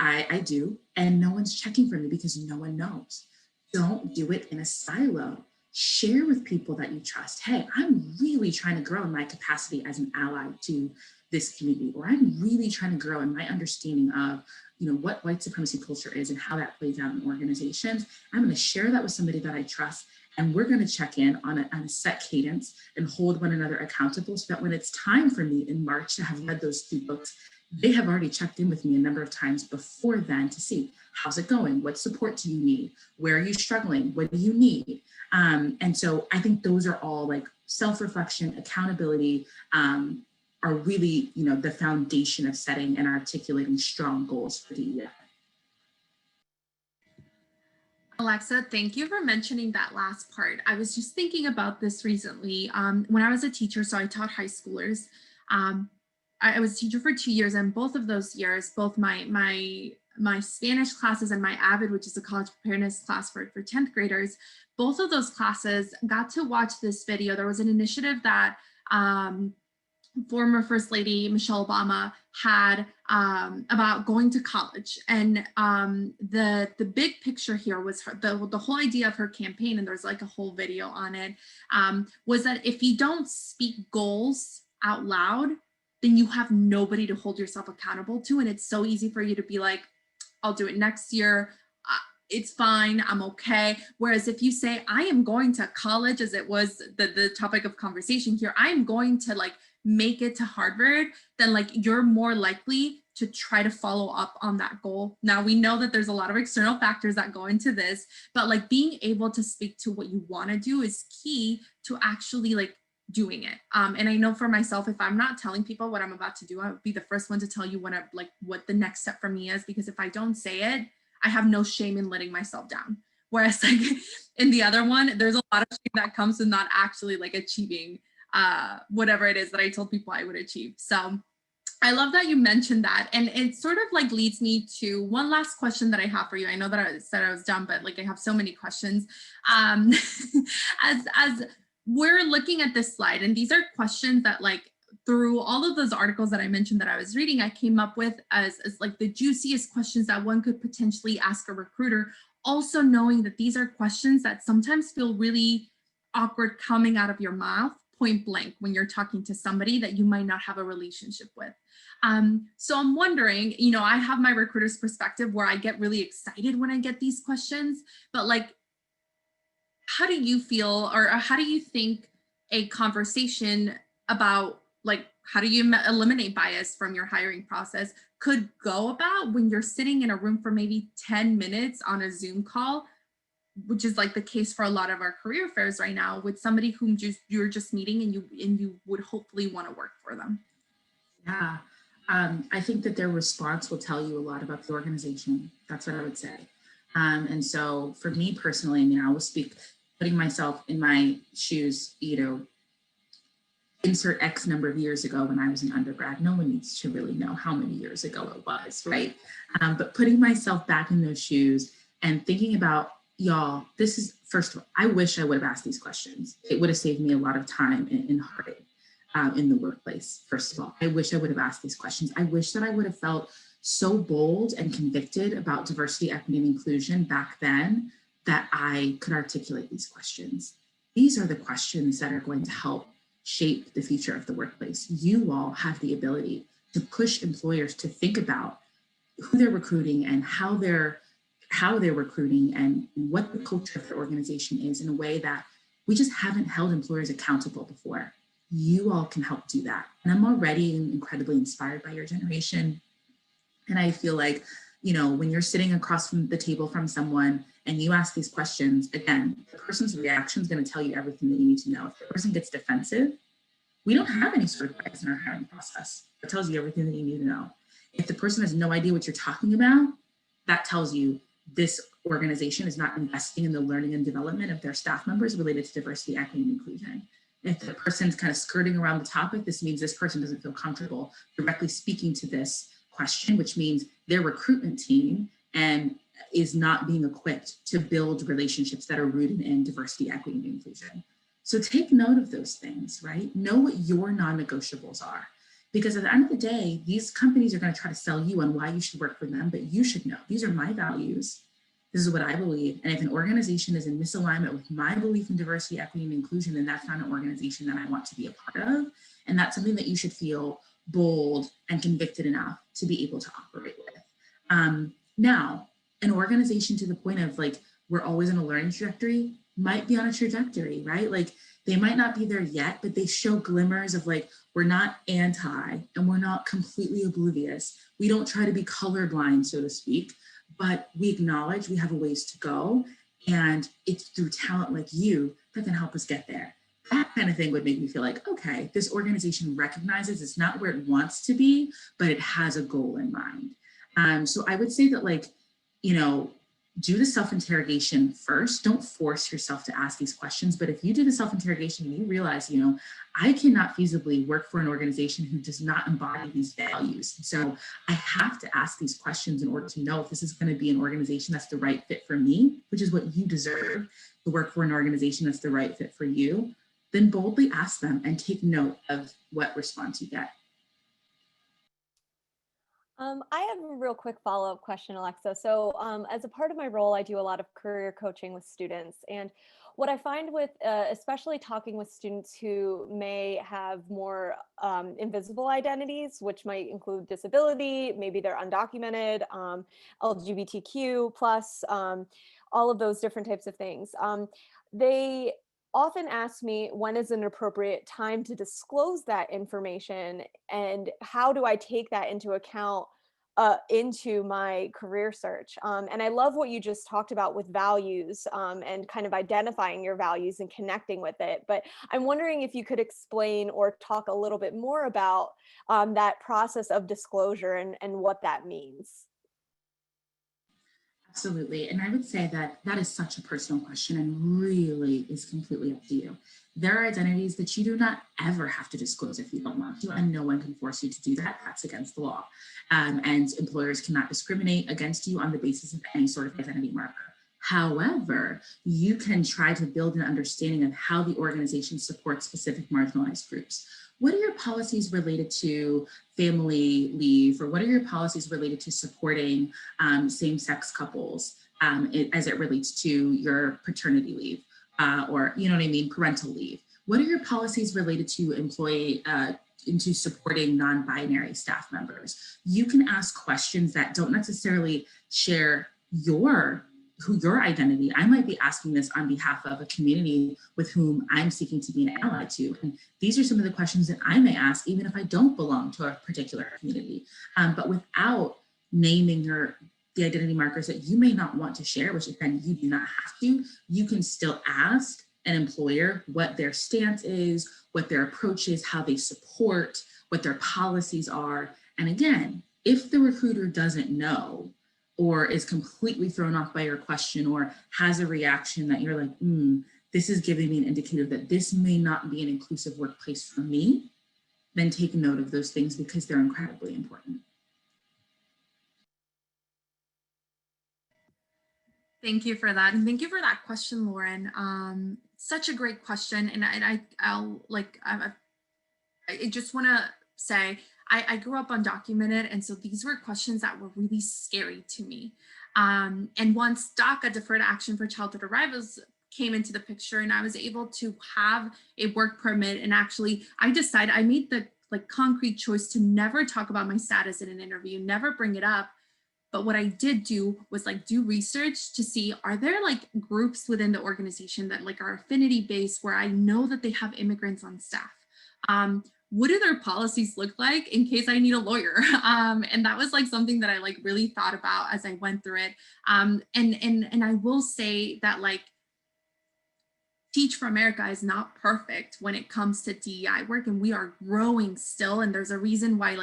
I do, and no one's checking for me because no one knows. Don't do it in a silo. Share with people that you trust. Hey, I'm really trying to grow in my capacity as an ally to this community, or I'm really trying to grow in my understanding of, what white supremacy culture is and how that plays out in organizations. I'm going to share that with somebody that I trust, and we're going to check in on a set cadence and hold one another accountable so that when it's time for me in March to have read those 2 books, they have already checked in with me a number of times before then to see how's it going, what support do you need, where are you struggling, what do you need? And so I think those are all like self-reflection, accountability, are really, the foundation of setting and articulating strong goals for the year. Alexa, thank you for mentioning that last part. I was just thinking about this recently. When I was a teacher, so I taught high schoolers. I was a teacher for 2 years, and both of those years, both my Spanish classes and my AVID, which is a college preparedness class for 10th graders, both of those classes got to watch this video. There was an initiative that former First Lady Michelle Obama had about going to college, and the big picture here was the whole idea of her campaign, and there's like a whole video on it, was that if you don't speak goals out loud, then you have nobody to hold yourself accountable to, and it's so easy for you to be like, I'll do it next year. It's fine, I'm okay. Whereas if you say, I am going to college, as it was the topic of conversation here, I am going to like make it to Harvard, then like you're more likely to try to follow up on that goal. Now we know that there's a lot of external factors that go into this, but like being able to speak to what you want to do is key to actually like doing it. And I know for myself, if I'm not telling people what I'm about to do, I would be the first one to tell you what the next step for me is, because if I don't say it, I have no shame in letting myself down. Whereas like in the other one, there's a lot of shame that comes with not actually like achieving whatever it is that I told people I would achieve. So I love that you mentioned that. And it sort of like leads me to one last question that I have for you. I know that I said I was done, but like I have so many questions. As we're looking at this slide, and these are questions that like through all of those articles that I mentioned that I was reading, I came up with as like the juiciest questions that one could potentially ask a recruiter, also knowing that these are questions that sometimes feel really awkward coming out of your mouth point blank when you're talking to somebody that you might not have a relationship with. So I'm wondering, I have my recruiter's perspective where I get really excited when I get these questions, but like, how do you feel, or how do you think a conversation about like, how do you eliminate bias from your hiring process could go about when you're sitting in a room for maybe 10 minutes on a Zoom call, which is like the case for a lot of our career fairs right now, with somebody whom you're just meeting and you would hopefully want to work for them? Yeah, I think that their response will tell you a lot about the organization. That's what I would say. And so for me personally, I will speak, putting myself in my shoes, insert X number of years ago when I was an undergrad. No one needs to really know how many years ago it was, right? But putting myself back in those shoes and thinking about, y'all, this is, first of all, I wish I would have asked these questions. It would have saved me a lot of time and heartache in the workplace. First of all, I wish I would have asked these questions. I wish that I would have felt so bold and convicted about diversity, equity, and inclusion back then that I could articulate these questions. These are the questions that are going to help shape the future of the workplace. You all have the ability to push employers to think about who they're recruiting and how they're recruiting and what the culture of the organization is in a way that we just haven't held employers accountable before. You all can help do that. And I'm already incredibly inspired by your generation. And I feel like, when you're sitting across from the table from someone and you ask these questions, again, the person's reaction is going to tell you everything that you need to know. If the person gets defensive, we don't have any sort of bias in our hiring process. It tells you everything that you need to know. If the person has no idea what you're talking about, that tells you this organization is not investing in the learning and development of their staff members related to diversity, equity, and inclusion. If the person's kind of skirting around the topic, this means this person doesn't feel comfortable directly speaking to this question, which means their recruitment team and is not being equipped to build relationships that are rooted in diversity, equity, and inclusion. So take note of those things, right? Know what your non-negotiables are. Because at the end of the day, these companies are going to try to sell you on why you should work for them, but you should know, these are my values. This is what I believe. And if an organization is in misalignment with my belief in diversity, equity, and inclusion, then that's not an organization that I want to be a part of. And that's something that you should feel bold and convicted enough to be able to operate with. Now, an organization to the point of like, we're always in a learning trajectory might be on a trajectory, right? Like they might not be there yet, but they show glimmers of like, we're not anti and we're not completely oblivious. We don't try to be colorblind, so to speak, but we acknowledge we have a ways to go. And it's through talent like you that can help us get there. That kind of thing would make me feel like, okay, this organization recognizes it's not where it wants to be, but it has a goal in mind. So I would say that like, you know, do the self-interrogation first. Don't force yourself to ask these questions. But if you do the self-interrogation and you realize, you know, I cannot feasibly work for an organization who does not embody these values. So I have to ask these questions in order to know if this is going to be an organization that's the right fit for me, which is what you deserve, to work for an organization that's the right fit for you. Then boldly ask them and take note of what response you get. I have a real quick follow-up question, Alexa. So as a part of my role, I do a lot of career coaching with students. And what I find with, especially talking with students who may have more invisible identities, which might include disability, maybe they're undocumented, LGBTQ plus, all of those different types of things. They often ask me when is an appropriate time to disclose that information and how do I take that into account into my career search. And I love what you just talked about with values and kind of identifying your values and connecting with it. But I'm wondering if you could explain or talk a little bit more about that process of disclosure and what that means. Absolutely. And I would say that that is such a personal question and really is completely up to you. There are identities that you do not ever have to disclose if you don't want to, and no one can force you to do that. That's against the law. And employers cannot discriminate against you on the basis of any sort of identity marker. However, you can try to build an understanding of how the organization supports specific marginalized groups. What are your policies related to family leave, or what are your policies related to supporting same-sex couples as it relates to your paternity leave or, you know what I mean, parental leave? What are your policies related to into supporting non-binary staff members? You can ask questions that don't necessarily share your identity. I might be asking this on behalf of a community with whom I'm seeking to be an ally to. And these are some of the questions that I may ask, even if I don't belong to a particular community, but without naming the identity markers that you may not want to share, which again, you do not have to. You can still ask an employer what their stance is, what their approach is, how they support, what their policies are. And again, if the recruiter doesn't know, or is completely thrown off by your question, or has a reaction that you're like, this is giving me an indicator that this may not be an inclusive workplace for me, then take note of those things because they're incredibly important. Thank you for that. And thank you for that question, Lauren. Such a great question. And I just want to say, I grew up undocumented, and so these were questions that were really scary to me. And once DACA, Deferred Action for Childhood Arrivals, came into the picture and I was able to have a work permit, and actually I made the concrete choice to never talk about my status in an interview, never bring it up. But what I did do was do research to see, are there groups within the organization that are affinity based where I know that they have immigrants on staff? What do their policies look like in case I need a lawyer? And that was something that I really thought about as I went through it. And I will say that Teach for America is not perfect when it comes to DEI work, and we are growing still. And there's a reason why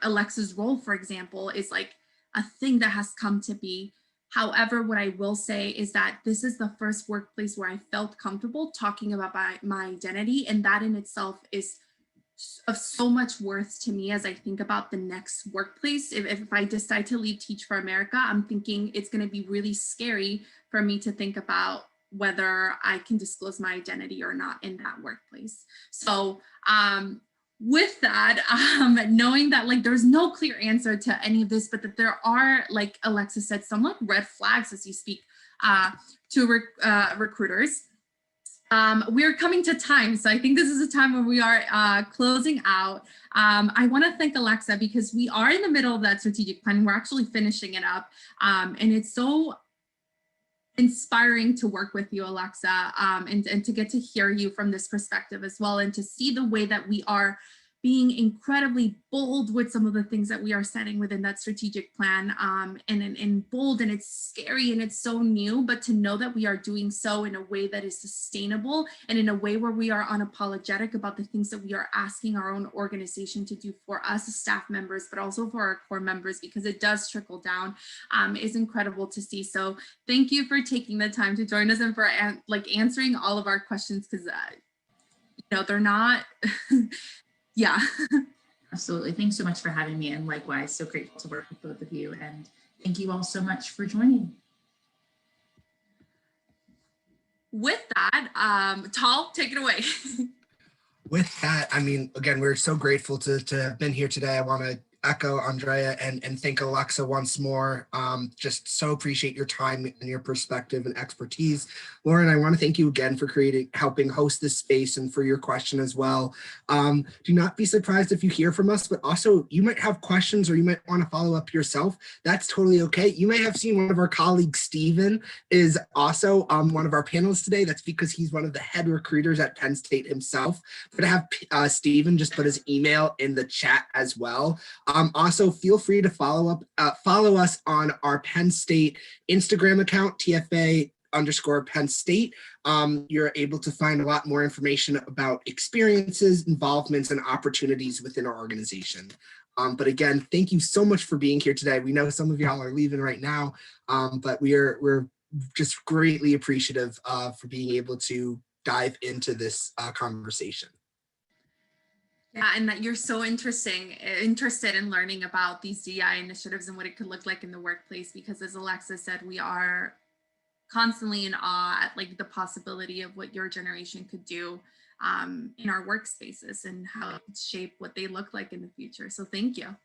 Alexa's role, for example, is a thing that has come to be. However, what I will say is that this is the first workplace where I felt comfortable talking about my identity, and that in itself is of so much worth to me as I think about the next workplace. If I decide to leave Teach for America, I'm thinking it's going to be really scary for me to think about whether I can disclose my identity or not in that workplace. So with that, knowing that like there's no clear answer to any of this, but that there are, like Alexa said, some like red flags as you speak to recruiters. We're coming to time, so I think this is a time where we are closing out. I want to thank Alexa because we are in the middle of that strategic plan. We're actually finishing it up, and it's so inspiring to work with you, Alexa, and to get to hear you from this perspective as well, and to see the way that we are being incredibly bold with some of the things that we are setting within that strategic plan, and bold, and it's scary and it's so new, but to know that we are doing so in a way that is sustainable and in a way where we are unapologetic about the things that we are asking our own organization to do for us as staff members, but also for our core members, because it does trickle down, is incredible to see. So thank you for taking the time to join us and for answering all of our questions, because they're not yeah. Absolutely. Thanks so much for having me, and likewise, so grateful to work with both of you, and thank you all so much for joining. With that, Tal, take it away. With that, I mean, again, we're so grateful to have been here today. I want to echo Andrea and thank Alexa once more. Just so appreciate your time and your perspective and expertise. Lauren, I want to thank you again for helping host this space and for your question as well. Do not be surprised if you hear from us, but also you might have questions or you might want to follow up yourself. That's totally okay. You may have seen one of our colleagues, Stephen, is also one of our panelists today. That's because he's one of the head recruiters at Penn State himself. But to have Stephen just put his email in the chat as well. Also, feel free to follow us on our Penn State Instagram account, TFA_Penn State. You're able to find a lot more information about experiences, involvements, and opportunities within our organization. But again, thank you so much for being here today. We know some of y'all are leaving right now, but we're just greatly appreciative for being able to dive into this conversation. Yeah, and that you're so interested in learning about these DEI initiatives and what it could look like in the workplace, because as Alexa said, we are constantly in awe at like the possibility of what your generation could do in our workspaces and how it could shape what they look like in the future. So thank you.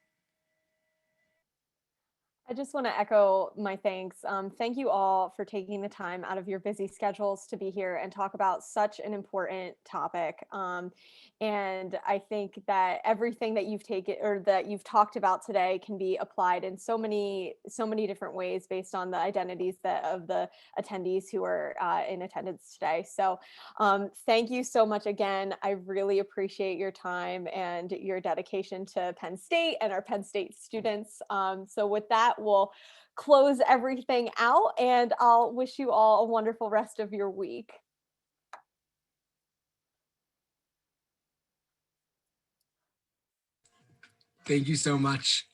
I just want to echo my thanks. Thank you all for taking the time out of your busy schedules to be here and talk about such an important topic. And I think that everything that you've taken or that you've talked about today can be applied in so many different ways based on the identities of the attendees who are in attendance today. So thank you so much again. I really appreciate your time and your dedication to Penn State and our Penn State students. So with that, we'll close everything out, and I'll wish you all a wonderful rest of your week. Thank you so much.